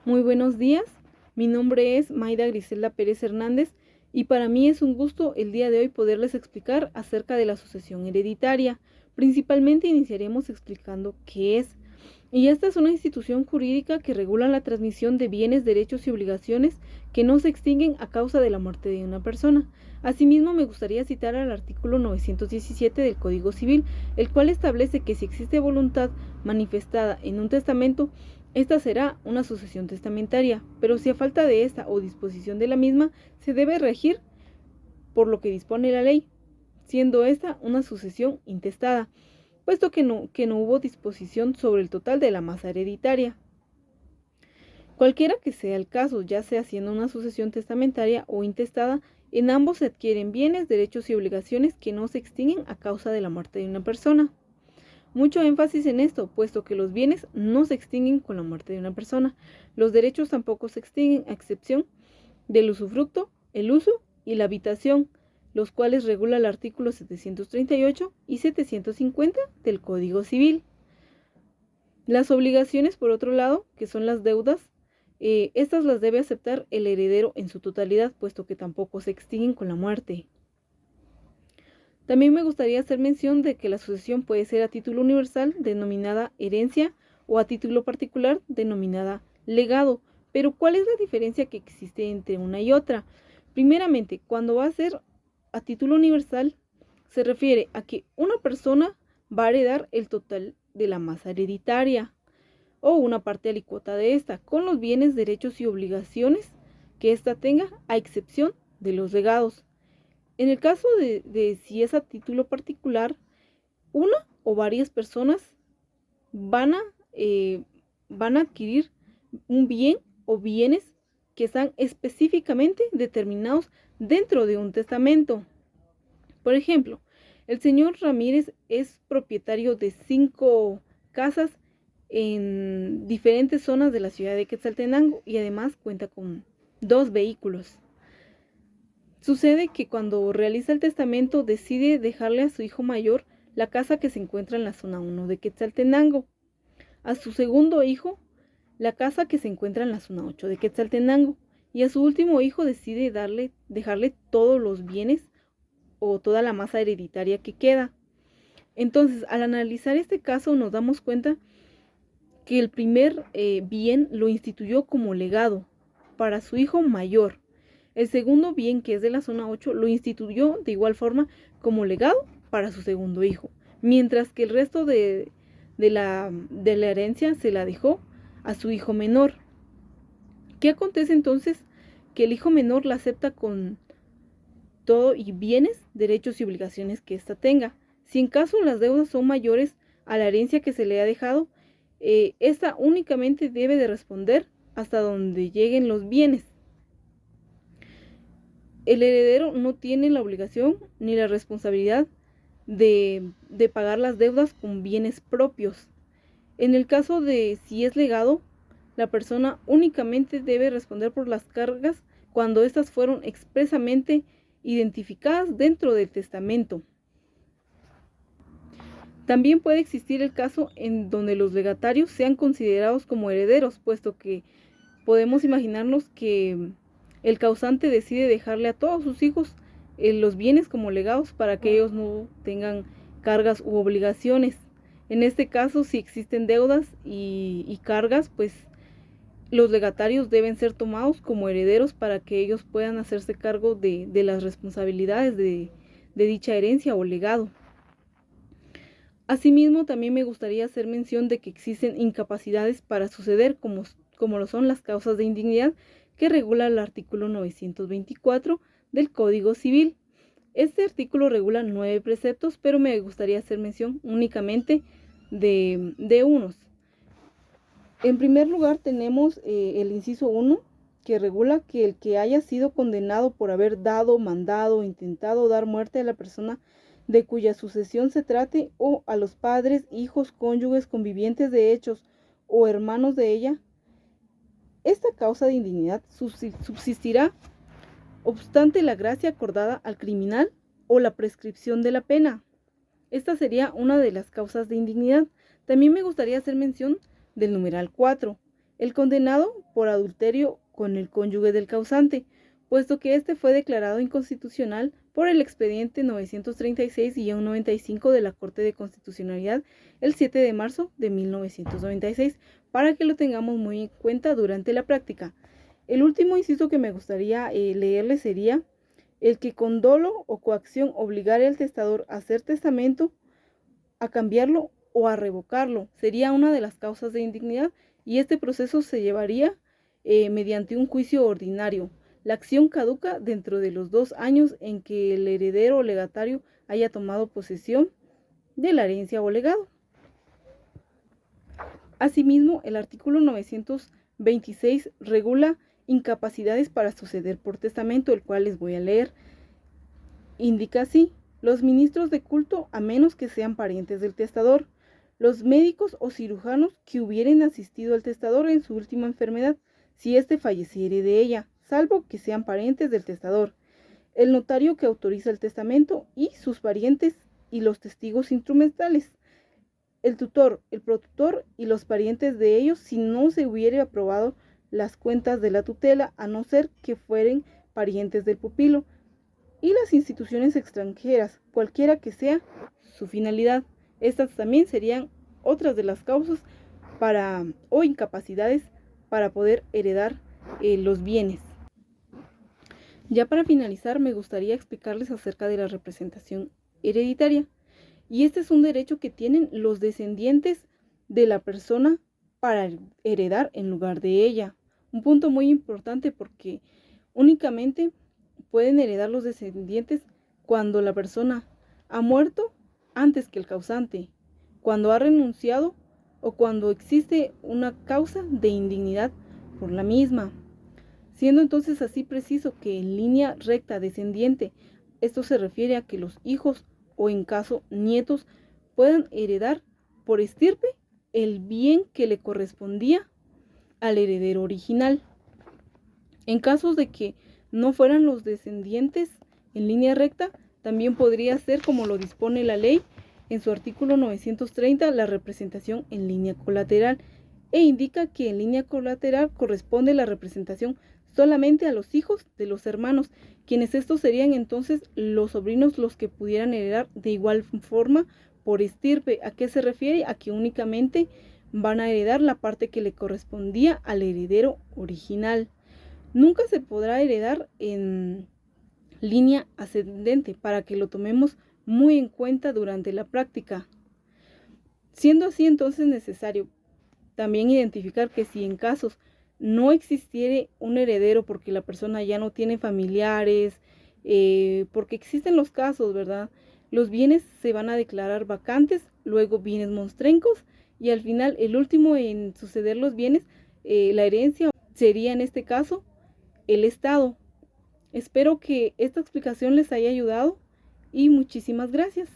Muy buenos días, mi nombre es Maida Griselda Pérez Hernández y para mí es un gusto el día de hoy poderles explicar acerca de la sucesión hereditaria. Principalmente iniciaremos explicando qué es. Y esta es una institución jurídica que regula la transmisión de bienes, derechos y obligaciones que no se extinguen a causa de la muerte de una persona. Asimismo, me gustaría citar al artículo 917 del Código Civil, el cual establece que si existe voluntad manifestada en un testamento, esta será una sucesión testamentaria, pero si a falta de esta o disposición de la misma, se debe regir por lo que dispone la ley, siendo esta una sucesión intestada, puesto que no hubo disposición sobre el total de la masa hereditaria. Cualquiera que sea el caso, ya sea siendo una sucesión testamentaria o intestada, en ambos se adquieren bienes, derechos y obligaciones que no se extinguen a causa de la muerte de una persona. Mucho énfasis en esto, puesto que los bienes no se extinguen con la muerte de una persona. Los derechos tampoco se extinguen, a excepción del usufructo, el uso y la habitación, los cuales regula el artículo 738 y 750 del Código Civil. Las obligaciones, por otro lado, que son las deudas, estas las debe aceptar el heredero en su totalidad, puesto que tampoco se extinguen con la muerte. También me gustaría hacer mención de que la sucesión puede ser a título universal, denominada herencia, o a título particular, denominada legado. Pero, ¿cuál es la diferencia que existe entre una y otra? Primeramente, cuando va a ser a título universal, se refiere a que una persona va a heredar el total de la masa hereditaria o una parte alícuota de esta, con los bienes, derechos y obligaciones que ésta tenga, a excepción de los legados. En el caso de si es a título particular, una o varias personas van a adquirir un bien o bienes que están específicamente determinados dentro de un testamento. Por ejemplo, el señor Ramírez es propietario de 5 casas en diferentes zonas de la ciudad de Quetzaltenango y además cuenta con 2 vehículos. Sucede que cuando realiza el testamento decide dejarle a su hijo mayor la casa que se encuentra en la zona 1 de Quetzaltenango, a su segundo hijo la casa que se encuentra en la zona 8 de Quetzaltenango y a su último hijo decide dejarle todos los bienes o toda la masa hereditaria que queda. Entonces, al analizar este caso nos damos cuenta que el primer bien lo instituyó como legado para su hijo mayor. El segundo bien, que es de la zona 8, lo instituyó de igual forma como legado para su segundo hijo, mientras que el resto de la herencia se la dejó a su hijo menor. ¿Qué acontece entonces? Que el hijo menor la acepta con todo y bienes, derechos y obligaciones que ésta tenga. Si en caso las deudas son mayores a la herencia que se le ha dejado, esta únicamente debe de responder hasta donde lleguen los bienes. El heredero no tiene la obligación ni la responsabilidad de pagar las deudas con bienes propios. En el caso de si es legado, la persona únicamente debe responder por las cargas cuando éstas fueron expresamente identificadas dentro del testamento. También puede existir el caso en donde los legatarios sean considerados como herederos, puesto que podemos imaginarnos que el causante decide dejarle a todos sus hijos los bienes como legados para que ellos no tengan cargas u obligaciones. En este caso, si existen deudas y cargas, pues los legatarios deben ser tomados como herederos para que ellos puedan hacerse cargo de las responsabilidades de dicha herencia o legado. Asimismo, también me gustaría hacer mención de que existen incapacidades para suceder, como lo son las causas de indignidad que regula el artículo 924 del Código Civil. Este artículo regula 9 preceptos, pero me gustaría hacer mención únicamente de unos. En primer lugar tenemos el inciso 1, que regula que el que haya sido condenado por haber dado, mandado o intentado dar muerte a la persona de cuya sucesión se trate, o a los padres, hijos, cónyuges, convivientes de hechos o hermanos de ella, esta causa de indignidad subsistirá obstante la gracia acordada al criminal o la prescripción de la pena. Esta sería una de las causas de indignidad. También me gustaría hacer mención del numeral 4, el condenado por adulterio con el cónyuge del causante, puesto que este fue declarado inconstitucional por el expediente 936-95 de la Corte de Constitucionalidad el 7 de marzo de 1996, para que lo tengamos muy en cuenta durante la práctica. El último inciso que me gustaría leerle sería el que con dolo o coacción obligare al testador a hacer testamento, a cambiarlo o a revocarlo. Sería una de las causas de indignidad y este proceso se llevaría mediante un juicio ordinario. La acción caduca dentro de los 2 años en que el heredero o legatario haya tomado posesión de la herencia o legado. Asimismo, el artículo 926 regula incapacidades para suceder por testamento, el cual les voy a leer. Indica así: los ministros de culto, a menos que sean parientes del testador, los médicos o cirujanos que hubieren asistido al testador en su última enfermedad, si éste falleciere de ella, salvo que sean parientes del testador, el notario que autoriza el testamento y sus parientes y los testigos instrumentales, el tutor, el protutor y los parientes de ellos, si no se hubiere aprobado las cuentas de la tutela, a no ser que fueren parientes del pupilo, y las instituciones extranjeras, cualquiera que sea su finalidad. Estas también serían otras de las causas o incapacidades para poder heredar los bienes. Ya para finalizar, me gustaría explicarles acerca de la representación hereditaria. Y este es un derecho que tienen los descendientes de la persona para heredar en lugar de ella. Un punto muy importante, porque únicamente pueden heredar los descendientes cuando la persona ha muerto antes que el causante, cuando ha renunciado o cuando existe una causa de indignidad por la misma. Siendo entonces así preciso que en línea recta descendiente, esto se refiere a que los hijos o en caso nietos puedan heredar por estirpe el bien que le correspondía al heredero original. En casos de que no fueran los descendientes en línea recta, también podría ser, como lo dispone la ley en su artículo 930, la representación en línea colateral, e indica que en línea colateral corresponde la representación solamente a los hijos de los hermanos, quienes estos serían entonces los sobrinos los que pudieran heredar de igual forma por estirpe. ¿A qué se refiere? A que únicamente van a heredar la parte que le correspondía al heredero original. Nunca se podrá heredar en línea ascendente, para que lo tomemos muy en cuenta durante la práctica. Siendo así, entonces necesario también identificar que si en casos no existiere un heredero porque la persona ya no tiene familiares, porque existen los casos, ¿verdad? Los bienes se van a declarar vacantes, luego bienes monstrencos, y al final el último en suceder los bienes, la herencia, sería en este caso el Estado. Espero que esta explicación les haya ayudado y muchísimas gracias.